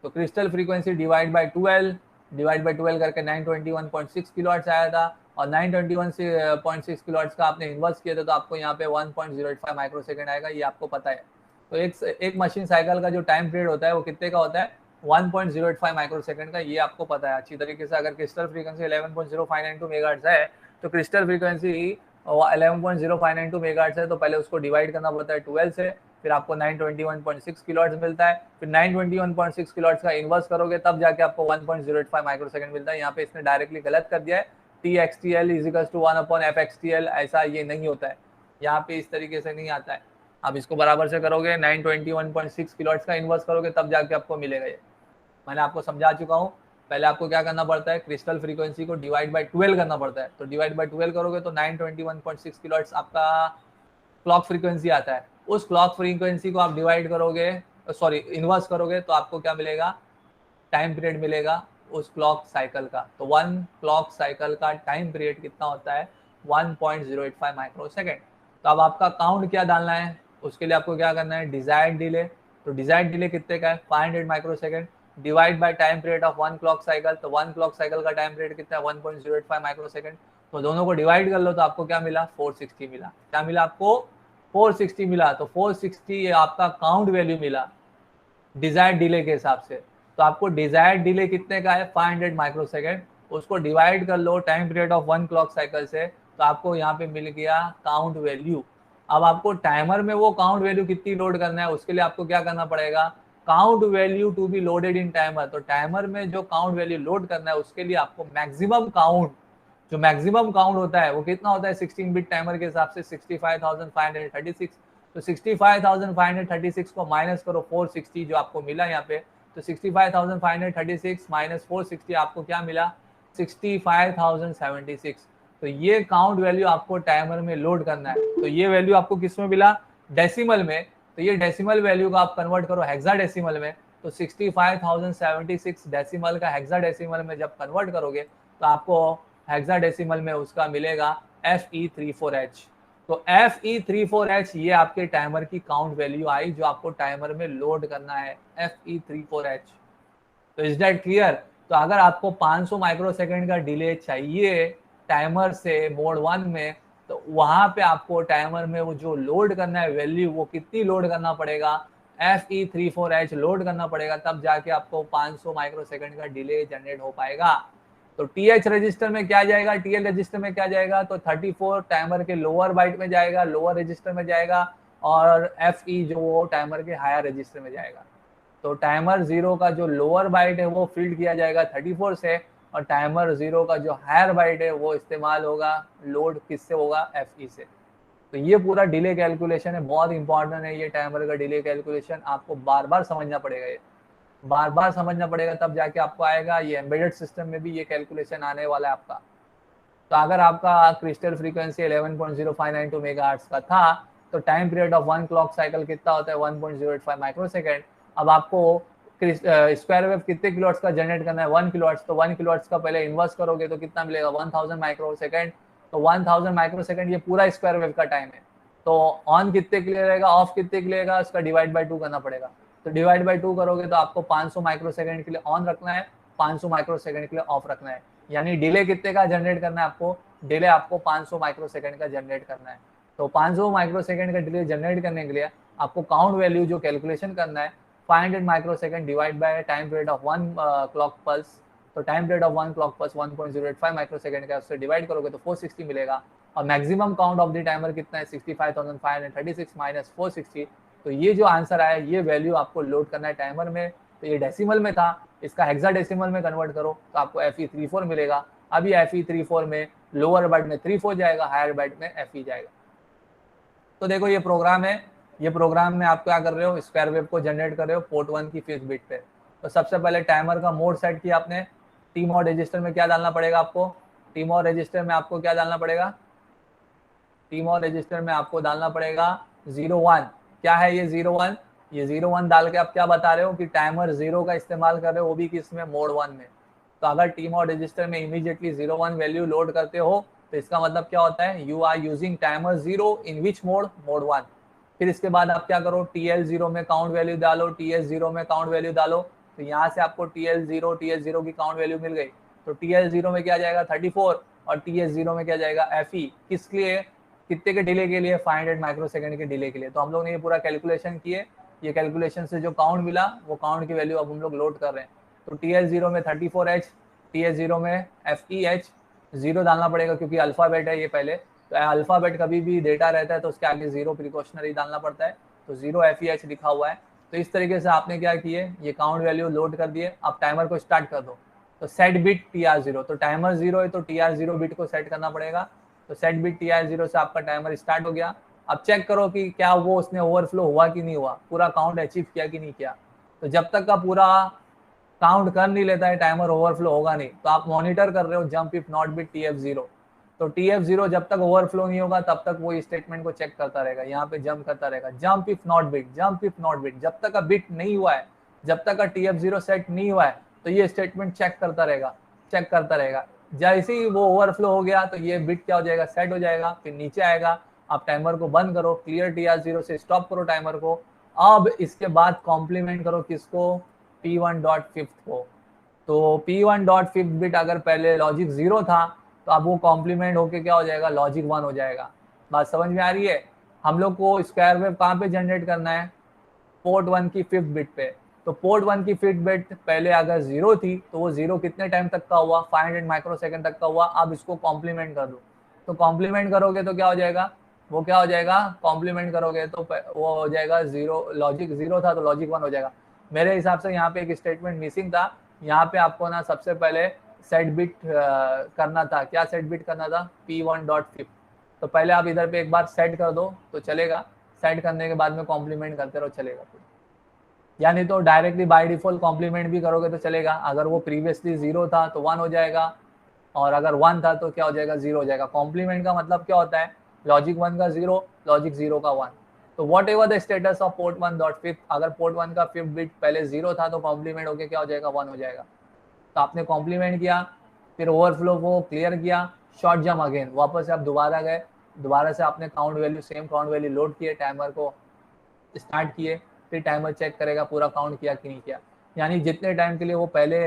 तो क्रिस्टल फ्रीक्वेंसी डिवाइड बाय 12 करके 921.6 किलोहर्ट्ज आया था, और 921.6 किलोहर्ट्ज का आपने इन्वर्स किया था तो आपको यहाँ पे 1.085 माइक्रो सेकेंड आएगा, ये आपको पता है। तो एक मशीन साइकिल का जो टाइम पीरियड होता है वो कितने का होता है? 1.085 माइक्रो सेकेंड का, ये आपको पता है अच्छी तरीके से। अगर क्रिस्टल फ्रीक्वेंसी 11.0592 मेगाहर्ट्ज है, तो क्रिस्टल फ्रीक्वेंसी 11.0592 मेगाहर्ट्ज है, तो पहले उसको डिवाइड करना पड़ता है 12 से, फिर आपको 921.6 किलोहर्ट्ज मिलता है। फिर 921.6 किलोहर्ट्ज का इन्वर्स करोगे तब जाके आपको 1.085 माइक्रो सेकेंड मिलता है। यहाँ पे इसने डायरेक्टली गलत कर दिया है, TXTL इजिकल्स टू 1/FXTL, ऐसा ये नहीं होता है, यहाँ पे इस तरीके से नहीं आता है। आप इसको बराबर से करोगे, 921.6 किलोहर्ट्ज का इन्वर्स करोगे तब जाके आपको मिलेगा ये। मैंने आपको समझा चुका हूँ। पहले आपको क्या करना पड़ता है? क्रिस्टल फ्रीक्वेंसी को डिवाइड बाय 12 करना पड़ता है। तो डिवाइड बाय 12 करोगे तो 921.6 किलोहर्ट्ज आपका क्लॉक फ्रीक्वेंसी आता है। उस क्लॉक फ्रीक्वेंसी को आप डिवाइड करोगे, सॉरी इन्वर्स करोगे, तो आपको क्या मिलेगा? टाइम पीरियड मिलेगा उस क्लॉक साइकिल का। तो 1 क्लॉक साइकिल का टाइम पीरियड कितना होता है? 1.085 माइक्रो सेकेंड। तो अब आपका काउंट क्या डालना है? उसके लिए आपको क्या करना है? Desired delay. तो डिजायर्ड डिले कितने का है? 500 micro second. Divide by time period of 1 clock cycle. तो 1 क्लॉक साइकिल का टाइम पीरियड कितना है 1.085 माइक्रोसेकंड। तो दोनों को डिवाइड कर लो तो आपको क्या मिला 460 मिला। क्या मिला आपको 460 मिला। तो 460 ये आपका काउंट वैल्यू मिला डिजायर्ड डिले के हिसाब से। तो आपको डिजायर्ड डिले कितने का है 500 माइक्रोसेकंड। उसको डिवाइड कर लो time period of 1 clock cycle से तो आपको यहाँ पे मिल गया काउंट वैल्यू। अब आपको टाइमर में वो काउंट वैल्यू कितनी लोड करना है उसके लिए आपको क्या करना पड़ेगा count value to be loaded in timer. तो टाइमर में जो काउंट वैल्यू लोड करना है उसके लिए आपको मैक्सिमम काउंट जो मैक्सिमम काउंट होता है वो कितना होता है 16 बिट टाइमर के हिसाब से 65,536। तो 65,536 को माइनस करो 460 जो आपको मिला यहाँ पे। तो 65,536 माइनस 460 आपको क्या मिला 65,076। तो ये काउंट वैल्यू आपको टाइमर में लोड करना है। तो ये वैल्यू आपको किस में मिला डेसिमल में। तो ये डेसिमल वैल्यू को आप कन्वर्ट करो हेक्साडेसिमल में। तो 65,076 डेसिमल का हेक्साडेसिमल में जब कन्वर्ट करोगे तो आपको हेक्साडेसिमल में उसका मिलेगा FE34H। तो FE34H ये आपके टाइमर की काउंट वैल्यू आई जो आपको टाइमर में लोड करना है FE34H। तो इज दैट क्लियर। तो अगर आपको 500 माइक्रोसेकंड का डिले चाहिए टाइमर से मोड 1 में तो वहां पे आपको टाइमर में वो जो लोड करना है वैल्यू वो कितनी लोड करना पड़ेगा FE34H लोड करना पड़ेगा तब जाके आपको 500 माइक्रोसेकंड का डिले जनरेट हो पाएगा। तो TH रजिस्टर में क्या जाएगा TL रजिस्टर में क्या जाएगा तो 34 टाइमर के लोअर बाइट में जाएगा लोअर रजिस्टर में जाएगा और FE जो वो टाइमर के हायर रजिस्टर में जाएगा। तो टाइमर 0 का जो लोअर बाइट है वो फील्ड किया जाएगा 34 से और टाइमर 0 का जो हायर बाइट है वो इस्तेमाल होगा लोड किससे होगा FE से। तो ये पूरा डिले कैलकुलेशन है बहुत इंपॉर्टेंट है। ये टाइमर का डिले कैलकुलेशन आपको बार बार समझना पड़ेगा। ये बार बार समझना पड़ेगा तब जाके आपको आएगा। ये एम्बेडेड सिस्टम में भी ये कैलकुलेशन आने वाला है आपका। तो अगर आपका क्रिस्टल फ्रीक्वेंसी 11.0592 मेगाहर्ट्ज का था तो time period of 1 clock cycle कितना होता है 1.085 माइक्रोसेकंड। अब आपको स्क्वायर वेव कितने किलोहर्ट्ज का जनरेट करना है 1 किलोहर्ट्ज। तो 1 किलोहर्ट्ज का पहले इन्वर्स करोगे तो कितना मिलेगा 1000 माइक्रोसेकंड। तो 1000 माइक्रोसेकंड ये पूरा स्क्वायर वेव का टाइम है। तो ऑन कितने के लिए रहेगा ऑफ कितने के लिए रहेगा उसका डिवाइड बाय 2 करना पड़ेगा। तो डिवाइड बाय 2 करोगे तो आपको 500 माइक्रोसेकंड के लिए ऑन रखना है 500 माइक्रोसेकंड के लिए ऑफ रखना है। यानी डिले कितने का जनरेट करना है आपको डिले आपको 500 माइक्रोसेकंड का जनरेट करना है। तो 500 माइक्रोसेकंड का डिले जनरेट करने के लिए आपको काउंट वैल्यू जो कैलकुलेशन करना है 500 microsecond divide by time period of 1 clock pulse. तो time period of 1 clock pulse 1.085 microsecond का उससे डिवाइड करोगे तो 460 मिलेगा। और maximum count of the timer कितना है 65,536 माइनस 460। तो ये जो आंसर आया ये वैल्यू आपको लोड करना है टाइमर में। तो ये डेसिमल में था इसका हेक्साडेसिमल में कन्वर्ट करो तो आपको FE34 मिलेगा। अभी FE34 में लोअर बाइट में 34 जाएगा हायर बाइट में FE जाएगा। तो देखो ये प्रोग्राम है। ये प्रोग्राम में आप क्या कर रहे हो स्क्वायर वेव को जनरेट कर रहे हो पोर्ट 1 की 5th बिट पे। तो सबसे पहले टाइमर का मोड सेट किया आपने। टीमोड रजिस्टर में क्या डालना पड़ेगा आपको टीमोड रजिस्टर में आपको क्या डालना पड़ेगा टीमोड रजिस्टर में आपको डालना पड़ेगा 01। क्या है ये 01 ये 01 डाल के आप क्या बता रहे हो कि टाइमर 0 का इस्तेमाल कर रहे हो वो भी किस में मोड 1 में। तो अगर टीमोड रजिस्टर में इमीडिएटली 01 वैल्यू लोड करते हो तो इसका मतलब क्या होता है you are using timer 0 in which mode mode 1। फिर इसके बाद आप क्या करो TL0 में काउंट वैल्यू डालो TS0 में काउंट वैल्यू डालो। तो यहाँ से आपको TL0 TS0 की काउंट वैल्यू मिल गई। तो TL0 में क्या जाएगा 34 और TS0 में क्या जाएगा FE किस लिए कितने के डिले के लिए 500 माइक्रोसेकंड के डिले के लिए। तो हम लोग ने ये पूरा कैलकुलेशन किए। ये कैलकुलेशन से जो काउंट मिला वो काउंट की वैल्यू अब हम लोग लोड कर रहे हैं। तो TL0 में 34H TS0 में FEH 0 डालना पड़ेगा क्योंकि अल्फाबेट है ये पहले। तो अल्फाबेट कभी भी डेटा रहता है तो उसके आगे 0 प्रिकॉशनरी डालना पड़ता है। तो 0 FEH लिखा हुआ है। तो इस तरीके से आपने क्या किए ये काउंट वैल्यू लोड कर दिए। आप टाइमर को स्टार्ट कर दो। तो सेट बिट TR0 तो टाइमर 0 है तो TR0 बिट को सेट करना पड़ेगा। तो सेट बिट TR0 से आपका टाइमर स्टार्ट हो गया। अब चेक करो कि क्या वो उसने ओवरफ्लो हुआ कि नहीं हुआ पूरा काउंट अचीव किया कि नहीं किया। तो जब तक का पूरा काउंट कर नहीं लेता है टाइमर ओवरफ्लो होगा नहीं। तो आप मॉनिटर कर रहे हो jump if not bit TF0। तो TF0 जब तक ओवरफ्लो नहीं होगा तब तक वो स्टेटमेंट को चेक करता रहेगा। यहाँ पे जंप करता रहेगा जंप इफ नॉट बिट जब तक का बिट नहीं हुआ है जब तक का TF0 सेट नहीं हुआ है तो ये स्टेटमेंट चेक करता रहेगा। जैसे ही वो ओवरफ्लो हो गया तो ये बिट क्या हो जाएगा सेट हो जाएगा। फिर नीचे आएगा आप टाइमर को बंद करो क्लियर TR0 से स्टॉप करो टाइमर को। अब इसके बाद कॉम्प्लीमेंट करो किसको P1.5 को। तो P1.5 बिट अगर पहले लॉजिक 0 था तो अब वो कॉम्प्लीमेंट होके क्या हो जाएगा, लॉजिक 1 हो जाएगा। बात समझ में आ रही है? हम लोग को स्क्वायर वेव कहाँ पे जनरेट करना है, पोर्ट 1 की 5th बिट पे। तो पोर्ट 1 की 5th बिट पहले अगर 0 थी तो वो 0 कितने टाइम तक का हुआ, 500 माइक्रोसेकंड तक का हुआ। अब इसको कॉम्प्लीमेंट कर दो, तो कॉम्प्लीमेंट करोगे तो क्या हो जाएगा, वो क्या हो जाएगा, कॉम्प्लीमेंट करोगे तो वो हो जाएगा 0, लॉजिक 0 था तो लॉजिक 1 हो जाएगा। मेरे हिसाब से यहाँ पे एक स्टेटमेंट मिसिंग था। यहाँ पे आपको ना सबसे पहले सेट बिट करना था। क्या सेट बिट करना था, P1.5। तो पहले आप इधर पे एक बार सेट कर दो तो चलेगा, सेट करने के बाद में कॉम्प्लीमेंट करते रहो चलेगा। या नहीं तो डायरेक्टली बाय डिफॉल्ट कॉम्प्लीमेंट भी करोगे तो चलेगा। अगर वो प्रीवियसली 0 था तो 1 हो जाएगा, और अगर 1 था तो क्या हो जाएगा, 0 हो जाएगा। कॉम्प्लीमेंट का मतलब क्या होता है, लॉजिक 1 का 0, लॉजिक 0 का 1। तो what ever the status of port 1.5, अगर पोर्ट 1 का 5th बिट पहले 0 था तो कॉम्प्लीमेंट होके क्या हो जाएगा, 1 हो जाएगा। तो आपने कॉम्प्लीमेंट किया, फिर ओवरफ्लो को क्लियर किया, शॉर्ट जम अगेन, वापस से आप दोबारा गए, दोबारा से आपने count value, same count value load किए, टाइमर को स्टार्ट किए, फिर टाइमर चेक करेगा पूरा काउंट किया कि नहीं किया। यानी जितने टाइम के लिए वो पहले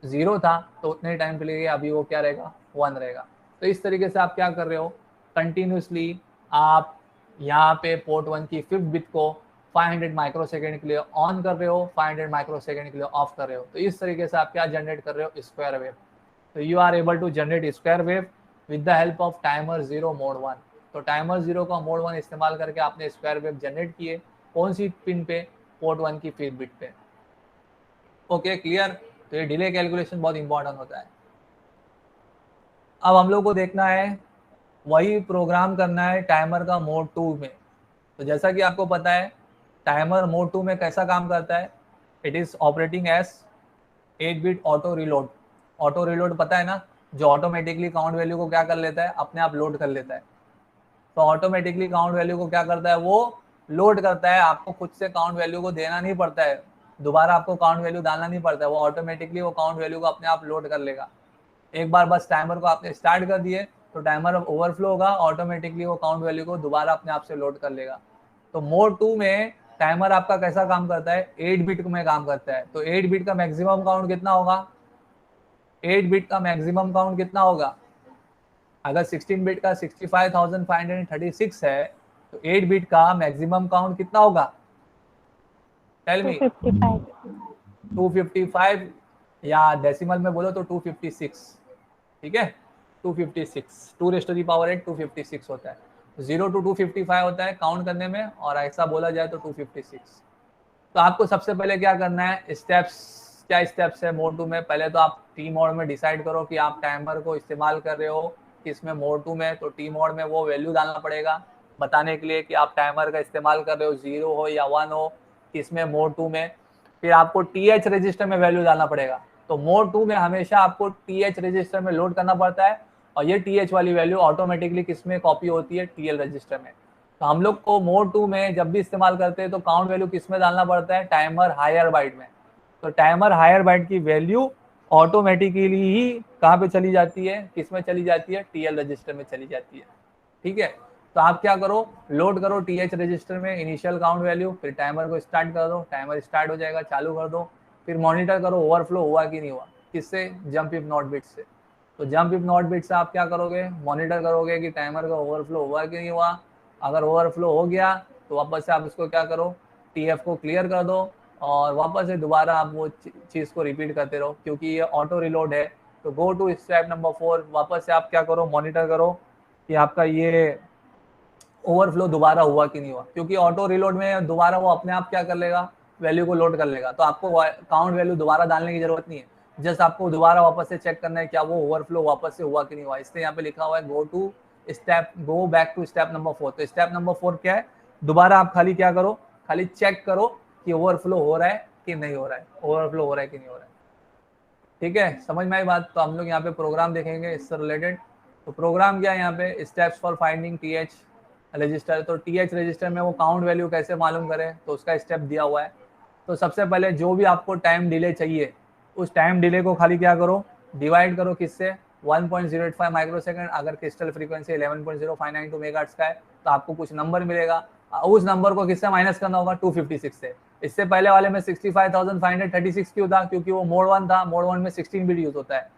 0 था तो उतने टाइम के लिए अभी वो क्या रहेगा, 1 रहेगा। तो इस तरीके से आप क्या कर रहे हो, कंटिन्यूसली आप यहाँ पे पोर्ट 1 की 5th बिट को 500 माइक्रोसेकंड के लिए ऑन कर रहे हो, 500 माइक्रोसेकंड के लिए ऑफ कर रहे हो। तो इस तरीके से आप क्या जनरेट कर रहे हो, स्क्वायर वेव। तो you are able to generate square wave with the help of timer 0 mode 1। तो टाइमर 0 का मोड 1 इस्तेमाल करके आपने स्क्वायर वेव जनरेट किए। कौन सी पिन पे, पोर्ट 1 की 5th बिट पे। Okay, clear. तो ये डिले कैलकुलेशन बहुत इंपॉर्टेंट होता है। अब हम लोग को देखना है, वही प्रोग्राम करना है टाइमर का मोड 2 में। तो जैसा कि आपको पता है टाइमर मोड 2 में कैसा काम करता है, it is operating as 8 bit auto reload. Auto reload पता है ना, जो ऑटोमेटिकली काउंट वैल्यू को क्या कर लेता है, अपने आप लोड कर लेता है। तो ऑटोमेटिकली काउंट वैल्यू को क्या करता है, वो लोड करता है। आपको खुद से काउंट वैल्यू को देना नहीं पड़ता है, दोबारा आपको काउंट वैल्यू डालना नहीं पड़ता है, वो ऑटोमेटिकली वो काउंट वैल्यू को अपने आप लोड कर लेगा। एक बार बस टाइमर को आपने स्टार्ट कर दिए तो टाइमर ओवरफ्लो होगा, ऑटोमेटिकली वो काउंट वैल्यू को दोबारा अपने आप से लोड कर लेगा। तो मोड 2 में टाइमर आपका कैसा काम करता है, 8 बिट में काम करता है। तो 8 बिट का मैक्सिमम काउंट कितना होगा, 8 बिट का मैक्सिमम काउंट कितना होगा, अगर 16 बिट का 65,536 है तो 8 बिट का मैक्सिमम काउंट कितना होगा, टेल मी। 255, या डेसिमल में बोलो तो 256, ठीक है। 256, 2⁻8 256 होता है। 0 to 255 होता है काउंट करने में, और ऐसा बोला जाए तो 256। तो आपको सबसे पहले क्या करना है, स्टेप्स, क्या स्टेप्स है मोड 2 में। पहले तो आप टी मोड में डिसाइड करो कि आप टाइमर को इस्तेमाल कर रहे हो किसमें, मोड 2 में। तो टी मोड में वो वैल्यू डालना पड़ेगा बताने के लिए कि आप टाइमर का इस्तेमाल कर रहे हो, 0 हो या 1 हो, किसमें, मोड 2 में। फिर आपको TH रजिस्टर में वैल्यू डालना पड़ेगा। तो मोड 2 में हमेशा आपको TH रजिस्टर में लोड करना पड़ता है, और ये TH वाली वैल्यू ऑटोमेटिकली किसमें कॉपी होती है, TL रजिस्टर में। तो हम लोग को मोड 2 में जब भी इस्तेमाल करते हैं तो काउंट वैल्यू किस में डालना पड़ता है, टाइमर हायर बाइट में। तो टाइमर हायर बाइट की वैल्यू ऑटोमेटिकली ही कहाँ पे चली जाती है, किस में चली जाती है, TL रजिस्टर में चली जाती है, ठीक है। तो आप क्या करो, लोड करो TH रजिस्टर में इनिशियल काउंट वैल्यू, फिर टाइमर को स्टार्ट कर दो, टाइमर स्टार्ट हो जाएगा, चालू कर दो। फिर मॉनिटर करो ओवरफ्लो हुआ कि नहीं हुआ, किससे, जंप इफ नॉट बिट से। तो जंप इफ नॉट बिट से आप क्या करोगे, मॉनिटर करोगे कि टाइमर का ओवरफ्लो हुआ कि नहीं हुआ। अगर ओवरफ्लो हो गया तो वापस से आप इसको क्या करो, TF को क्लियर कर दो, और वापस से दोबारा आप वो चीज़ को रिपीट करते रहो, क्योंकि ये ऑटो रिलोड है। तो गो टू स्टेप नंबर 4, वापस से आप क्या करो, मॉनिटर करो कि आपका ये ओवरफ्लो दोबारा हुआ कि नहीं हुआ, क्योंकि ऑटो रिलोड में दोबारा वो अपने आप क्या कर लेगा, वैल्यू को लोड कर लेगा। तो आपको काउंट वैल्यू दोबारा डालने की जरूरत नहीं है, जस्ट आपको दोबारा वापस से चेक करना है क्या वो ओवरफ्लो वापस से हुआ कि नहीं हुआ। इसलिए यहाँ पे लिखा हुआ है go back to step number 4। तो स्टेप नंबर 4 क्या है, दोबारा आप खाली क्या करो, खाली चेक करो कि ओवरफ्लो हो रहा है कि नहीं हो रहा है, ओवरफ्लो हो रहा है कि नहीं हो रहा है, ठीक है। समझ में आई बात। तो हम लोग यहाँ पे प्रोग्राम देखेंगे इससे रिलेटेड। तो प्रोग्राम क्या है यहाँ पे, steps for finding TH register. तो TH रजिस्टर में वो काउंट वैल्यू कैसे मालूम करें, तो उसका स्टेप दिया हुआ है। तो सबसे पहले जो भी आपको टाइम डिले चाहिए, उस टाइम डिले को खाली क्या करो, डिवाइड करो किससे, 1.085 माइक्रोसेकंड। अगर क्रिस्टल फ्रीक्वेंसी 11.0592 मेगाहर्ट्ज का है तो आपको कुछ नंबर मिलेगा, उस नंबर को किससे माइनस करना होगा, 256 से। इससे पहले वाले में 65,536 क्यों था, क्योंकि वो मोड 1 था, मोड 1 में 16 बिट यूज होता है,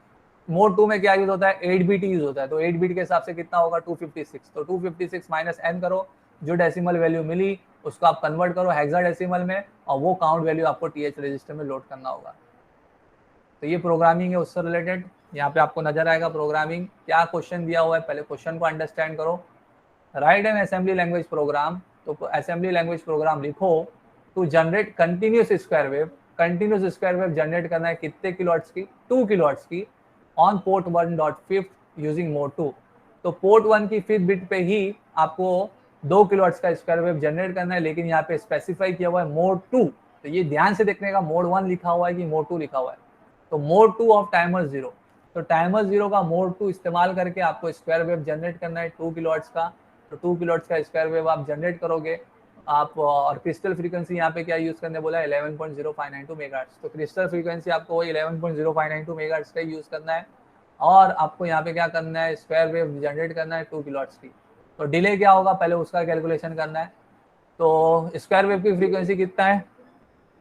मोड 2 में क्या यूज होता है, 8 बिट यूज होता है, तो 8 बिट के हिसाब से कितना होगा 256, तो 256 माइनस n करो, जो डेसिमल वैल्यू मिली उसको आप कन्वर्ट करो हेक्साडेसिमल में, और वो काउंट वैल्यू आपको टीएच रजिस्टर में लोड करना होगा। तो ये प्रोग्रामिंग है उससे रिलेटेड, यहाँ पे आपको नजर आएगा प्रोग्रामिंग क्या क्वेश्चन दिया हुआ है, पहले क्वेश्चन को अंडरस्टैंड करो। Write an assembly language program, तो असेंबली लैंग्वेज प्रोग्राम लिखो to generate continuous square wave, continuous square wave generate करना है कितने किलोहर्ट्ज की, 2 किलोहर्ट्ज की, ऑन पोर्ट 1.5 यूजिंग मोड 2। तो पोर्ट 1 की 5th बिट पे ही आपको 2 किलोहर्ट्ज का स्क्वायर वेव जनरेट करना है, लेकिन यहाँ पे स्पेसिफाई किया हुआ है मोड 2, तो ये ध्यान से देखने का मोड 1 लिखा हुआ है कि मोड 2 लिखा हुआ है। तो मोड 2 ऑफ टाइमर 0, तो टाइमर 0 का मोड 2 इस्तेमाल करके आपको स्क्वायर वेव जनरेट करना है 2 किलोहर्ट्ज का, तो 2 किलोहर्ट्ज का स्क्वायर वेव आप जनरेट करोगे आप, और क्रिस्टल फ्रीक्वेंसी यहाँ पे क्या यूज करने बोला है 11.0592 मेगाहर्ट्ज, तो क्रिस्टल फ्रीक्वेंसी आपको वही 11.0592 मेगाहर्ट्ज का यूज करना है, और आपको यहाँ पे क्या करना है स्क्वायर वेव जनरेट करना है 2 किलोहर्ट्ज की। तो डिले क्या होगा पहले उसका कैलकुलेशन करना है। तो स्क्वायर वेव की फ्रीक्वेंसी कितना है,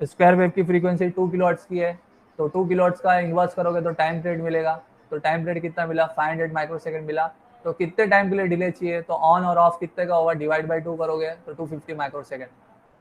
स्क्वायर वेव की फ्रीक्वेंसी 2 किलोहर्ट्ज की है, तो 2 किलोहर्ट्ज का इन्वर्स करोगे तो टाइम पीरियड मिलेगा, तो टाइम पीरियड कितना मिला 500 माइक्रोसेकंड मिला। तो कितने टाइम के लिए डिले चाहिए, तो ऑन और ऑफ कितने का होगा, डिवाइड बाई 2 करोगे तो 250 माइक्रोसेकंड,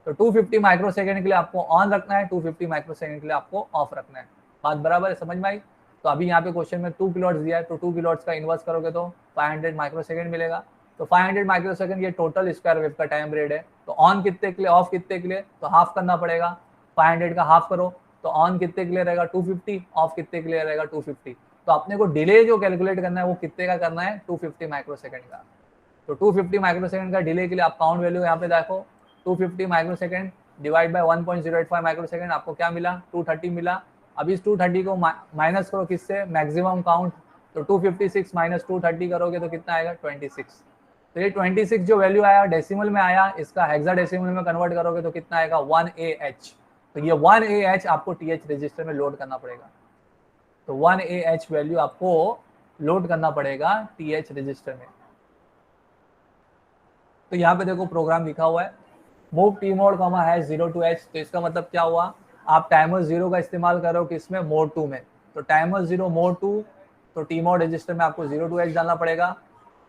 तो 250 माइक्रोसेकंड के लिए आपको ऑन रखना है, 250 माइक्रोसेकंड के लिए आपको ऑफ रखना है। बात बराबर है, समझ में आई। तो अभी यहाँ पे क्वेश्चन में 2 किलोहर्ट्ज दिया है, तो 2 किलोहर्ट्ज का इन्वर्स करोगे तो 500 माइक्रोसेकंड मिलेगा, तो 500 माइक्रोसेकंड ये टोटल स्क्वायर वेव का टाइम पीरियड है। तो ऑन कितने के लिए, ऑफ कितने के लिए, तो हाफ करना पड़ेगा, 500 का हाफ करो तो ऑन कितने के लिए रहेगा 250, ऑफ कितने के लिए रहेगा 250। तो अपने को डिले जो कैलकुलेट करना है वो कितने का करना है 250 माइक्रोसेकंड का। तो 250 माइक्रोसेकंड का डिले के लिए आप काउंट वैल्यू यहाँ पे देखो, 250 माइक्रोसेकंड डिवाइड बाय 1.085 माइक्रोसेकंड, आपको क्या मिला 230 मिला। अब इस 230 को माइनस करो किससे, मैक्सिमम काउंट, तो 256 माइनस 230 करोगे तो कितना आएगा 26। तो ये 26 जो वैल्यू आया डेसिमल में आया, इसका हेक्साडेसिमल में कन्वर्ट करोगे तो कितना आएगा 1AH। तो ये 1AH आपको TH रजिस्टर में लोड करना पड़ेगा, तो 1AH वैल्यू आपको लोड करना पड़ेगा TH रजिस्टर में। तो यहाँ पे देखो प्रोग्राम लिखा हुआ है मूव टी मोड कमा हैश 0 to H, तो इसका मतलब क्या हुआ, आप टाइमर 0 का इस्तेमाल कर रहे हो किसमें, मोड 2 में, तो टाइमर 0 मोड 2, तो टी मोड रजिस्टर में आपको 0 to H डालना पड़ेगा।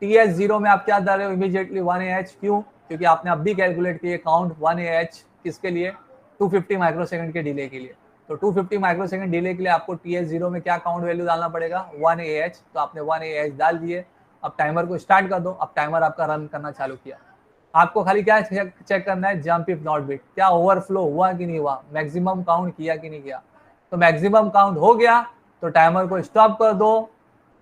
TH 0 में आप क्या डाल रहे हो इमीडिएटली 1AH, क्यों, क्योंकि आपने अभी कैलकुलेट किए काउंट 1AH किसके लिए, 250 माइक्रोसेकंड के डिले के लिए, तो 250 माइक्रोसेकंड डिले के लिए आपको TH 0 में क्या काउंट वैल्यू डालना पड़ेगा 1AH, तो आपने 1AH डाल दिए। अब टाइमर को स्टार्ट कर दो, अब टाइमर आपका रन करना चालू किया, आपको खाली क्या चेक करना है जंप इफ नॉट बिट, क्या ओवरफ्लो हुआ कि नहीं हुआ, मैक्सिमम काउंट किया कि नहीं किया। तो मैक्सिमम काउंट हो गया तो टाइमर को स्टॉप कर दो,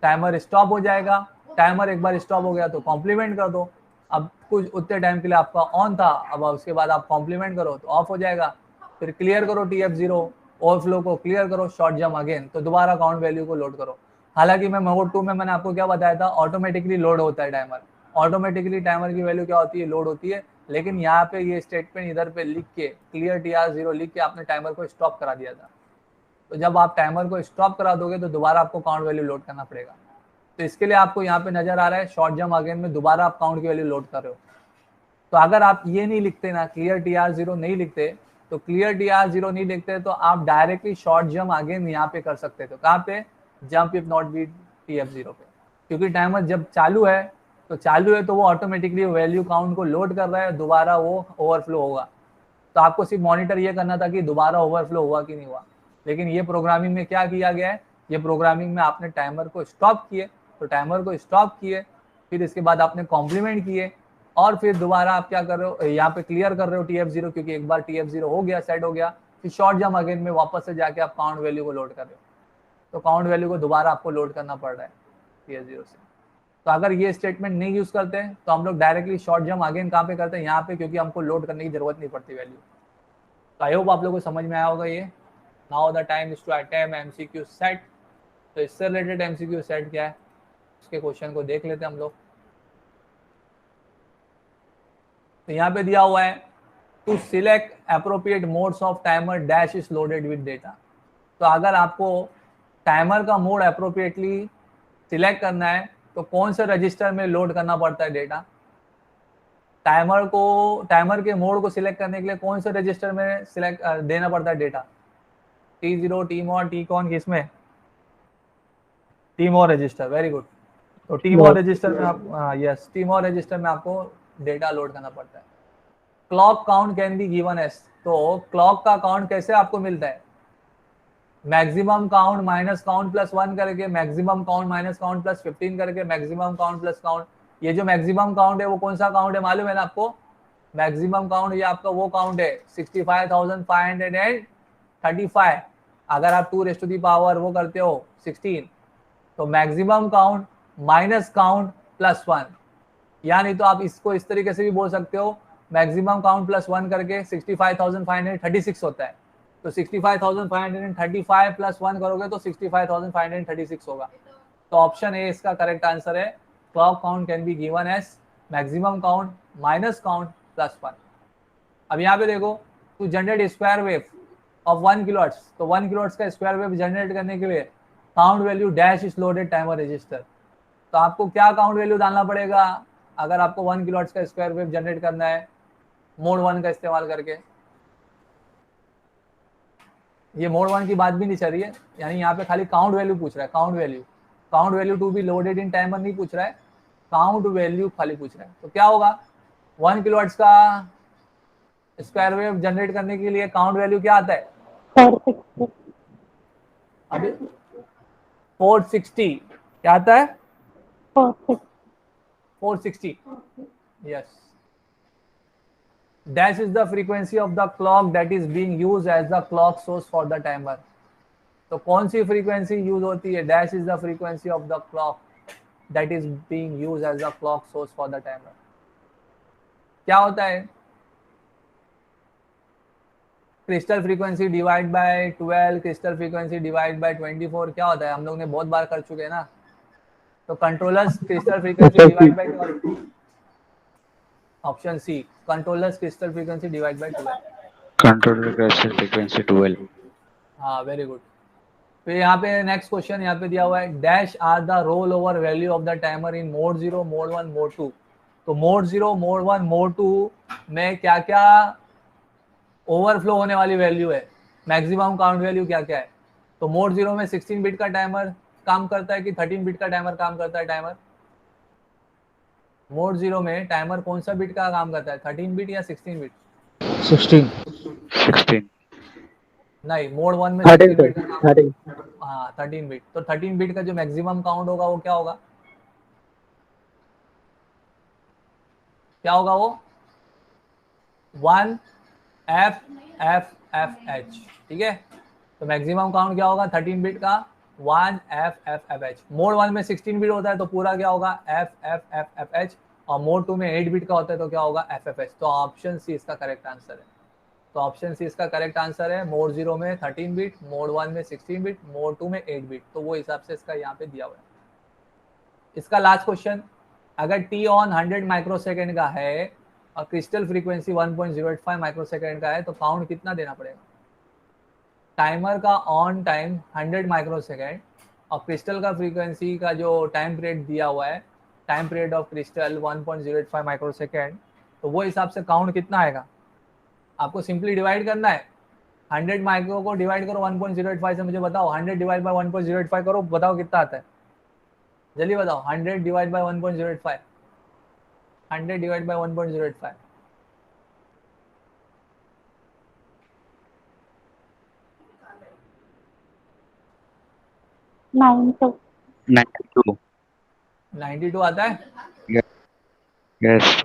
टाइमर स्टॉप हो जाएगा। टाइमर एक बार स्टॉप हो गया तो कॉम्प्लीमेंट कर दो, अब कुछ उतने टाइम के लिए आपका ऑन था, अब उसके बाद आप कॉम्प्लीमेंट करो तो ऑफ हो जाएगा। फिर क्लियर करो TF0 ओवरफ्लो को क्लियर करो, शॉर्ट जंप अगेन, तो दोबारा काउंट वैल्यू को लोड करो। हालांकि मैं मोड 2 में मैंने आपको क्या बताया था, ऑटोमेटिकली लोड होता है टाइमर, ऑटोमेटिकली टाइमर की वैल्यू क्या होती है लोड होती है, लेकिन यहाँ पे ये स्टेटमेंट इधर पे लिख के क्लियर TR0 लिख के आपने टाइमर को स्टॉप करा दिया था। तो जब आप टाइमर को स्टॉप करा दोगे तो दोबारा आपको काउंट वैल्यू लोड करना पड़ेगा। तो इसके लिए आपको यहाँ पे नजर आ रहा है शॉर्ट जंप अगेन में दोबारा आप काउंट की वैल्यू लोड कर रहे हो। तो अगर आप ये नहीं लिखते ना, क्लियर TR0 नहीं लिखते, तो क्लियर TR0 नहीं लिखते तो आप डायरेक्टली शॉर्ट जंप अगेन यहाँ पे कर सकते थे, कहाँ पे, jump if not be TF0 पे, क्योंकि टाइमर जब चालू है तो वो ऑटोमेटिकली वैल्यू काउंट को लोड कर रहा है, दोबारा वो ओवरफ्लो होगा। तो आपको सिर्फ मॉनिटर ये करना था कि दोबारा ओवरफ्लो हुआ कि नहीं हुआ। लेकिन ये प्रोग्रामिंग में क्या किया गया है, ये प्रोग्रामिंग में आपने टाइमर को स्टॉप किए, तो टाइमर को स्टॉप किए, फिर इसके बाद आपने कॉम्प्लीमेंट किए, और फिर दोबारा आप क्या कर रहे हो, यहाँ पे क्लियर कर रहे हो TF0, क्योंकि एक बार TF0 हो गया, सेट हो गया, फिर शॉर्ट जंप अगेन में वापस से जाके आप काउंट वैल्यू को लोड कर रहे हो, तो काउंट वैल्यू को दोबारा आपको लोड करना पड़ रहा है TF0 से। तो अगर ये स्टेटमेंट नहीं यूज करते हैं तो हम लोग डायरेक्टली शॉर्ट जंप अगेन कहाँ पे करते हैं, यहाँ पे, क्योंकि हमको लोड करने की जरूरत नहीं पड़ती वैल्यू। तो आई होप आप लोगों को समझ में आया होगा ये। Now the time is to attempt MCQ set. तो इससे रिलेटेड MCQ सेट क्या है, उसके क्वेश्चन को देख लेते हैं हम लोग। तो यहाँ पे दिया हुआ है to select appropriate modes of timer dash is loaded with data. तो अगर आपको टाइमर का मोड अप्रोप्रिएटली सिलेक्ट करना है तो कौन से रजिस्टर में लोड करना पड़ता है डेटा, टाइमर के मोड को सिलेक्ट करने के लिए कौन से रजिस्टर में सिलेक्ट देना पड़ता है डेटा? T0, Tmod, Tcon, किसमें? Tmod register, very good. तो Tmod रजिस्टर में आप यस Tmod रजिस्टर में आपको डेटा लोड करना पड़ता है। Clock count can be given as, तो क्लॉक का काउंट कैसे आपको मिलता है? Maximum count minus count plus 1 करके, maximum count minus count plus 15 करके, मैक्सिमम काउंट प्लस काउंट। ये जो मैक्सिमम काउंट है वो कौन सा काउंट है मालूम है ना आपको? मैक्सिमम काउंट ये आपका वो काउंट है 65,535। अगर आप 2 रेज़ टू दी पावर वो करते हो 16, तो maximum count minus count plus 1, या नहीं तो आप इसको इस तरीके से भी बोल सकते हो, मैक्सिमम काउंट प्लस 1 करके 65,536 होता है। तो 65,535 प्लस 1 करोगे तो 65,536 होगा। तो ऑप्शन ए इसका करेक्ट आंसर है। Clock count can be given as maximum count minus count plus 1। अब यहाँ पे देखो, to generate square wave of 1 kilohertz, तो 1 किलोहर्ट्ज का स्क्वायर वेव जनरेट करने के लिए count value dash is loaded timer register. तो आपको क्या काउंट वैल्यू डालना पड़ेगा अगर आपको 1 किलोहर्ट्ज का स्क्वायर वेव जनरेट करना है मोड 1 का इस्तेमाल करके? ये मोड 1 की बात भी नहीं चल रही है, यानी यहाँ पे खाली काउंट वैल्यू पूछ रहा है। Count value to be loaded in timer नहीं पूछ रहा है, काउंट वैल्यू खाली पूछ रहा है। तो क्या होगा? 1 किलोहर्ट्ज का स्क्वायर वेव जनरेट करने के लिए काउंट वैल्यू क्या आता है? 460। अभी 460 क्या आता है? 460 yes. Dash is the frequency of the clock that is being used as the clock source for the timer. तो कौन सी फ्रीक्वेंसी यूज होती है? Dash is the frequency of the clock that is being used as the clock source for the timer. क्या होता है? Crystal frequency divide by 12, crystal frequency divide by 24, क्या होता है? हम लोग ने बहुत बार कर चुके हैं ना। तो controllers crystal frequency divide by 12, option C controllers crystal frequency divide by 12। Controller crystal frequency 12। हाँ वेरी गुड। फिर यहाँ पे नेक्स्ट क्वेश्चन यहाँ पे दिया हुआ है, dash are the roll over value of the timer in mode 0, mode 1, mode 2। तो मोड 0, मोड 1, मोड 2 में क्या क्या ओवरफ्लो होने वाली वैल्यू है? मैक्सिमम काउंट वैल्यू क्या क्या है? तो मोड 0 में 16 बिट का टाइमर काम करता है कि 13 बिट का टाइमर काम करता है? टाइमर मोड 0 में टाइमर कौन सा बिट का काम करता है? 13 बिट या 16 बिट? 16 नहीं, मोड 1 में 13 16 बिट का काम। 13 हाँ 13 बिट। तो 13 बिट का जो मैक्सिमम काउंट होगा वो क्या होगा? क्या होगा वो? 1 एफ एफ एफ एच। ठीक है, तो मैक्सिमम काउंट क्या होगा 13 बिट का? 1 F F F H. Mode 1 में 16 बिट होता है तो पूरा क्या होगा? F F F F H. और मोड 2 में 8 बिट का होता है तो क्या होगा? F F H. तो ऑप्शन सी इसका करेक्ट आंसर है। तो ऑप्शन सी इसका करेक्ट आंसर है। मोड 0 में 13 बिट, मोड 1 में 16 बिट, मोड 2 में 8 बिट। तो वो हिसाब से इसका यहाँ पे दिया हुआ है। इसका लास्ट क्वेश्चन, अगर टी ऑन 100 माइक्रोसेकंड का है और क्रिस्टल फ्रीक्वेंसी 1.085 माइक्रोसेकंड का है तो काउंट कितना देना पड़ेगा? टाइमर का ऑन टाइम 100 माइक्रोसेकंड और क्रिस्टल का फ्रीक्वेंसी का जो टाइम पीरियड दिया हुआ है, time period of crystal 1.085 microsecond, तो वो हिसाब से काउंट कितना आएगा? आपको सिंपली डिवाइड करना है। 100 माइक्रो को डिवाइड करो 1.085 से, मुझे बताओ 100 डिवाइड बाय 1.085 करो, बताओ कितना आता है? जल्दी बताओ। 100 डिवाइड बाय 1.085, 100 डिवाइड बाय 1.085, 92 92 आता है? यस।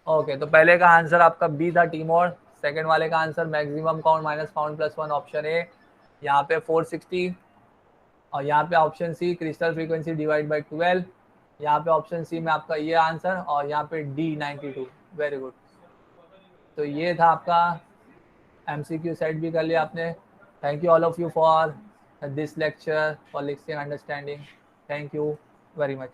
ओके, तो पहले का आंसर आपका बी था टीमोर, सेकंड वाले का answer maximum count minus count plus 1 option A, यहाँ पे 460, और यहाँ पे option C crystal frequency divide by 12, यहाँ पे ऑप्शन सी में आपका ये आंसर, और यहाँ पे डी 92। Very good. तो ये था आपका एमसीक्यू सेट भी कर लिया आपने। Thank you all of you for this lecture, for listening understanding. Thank you very much.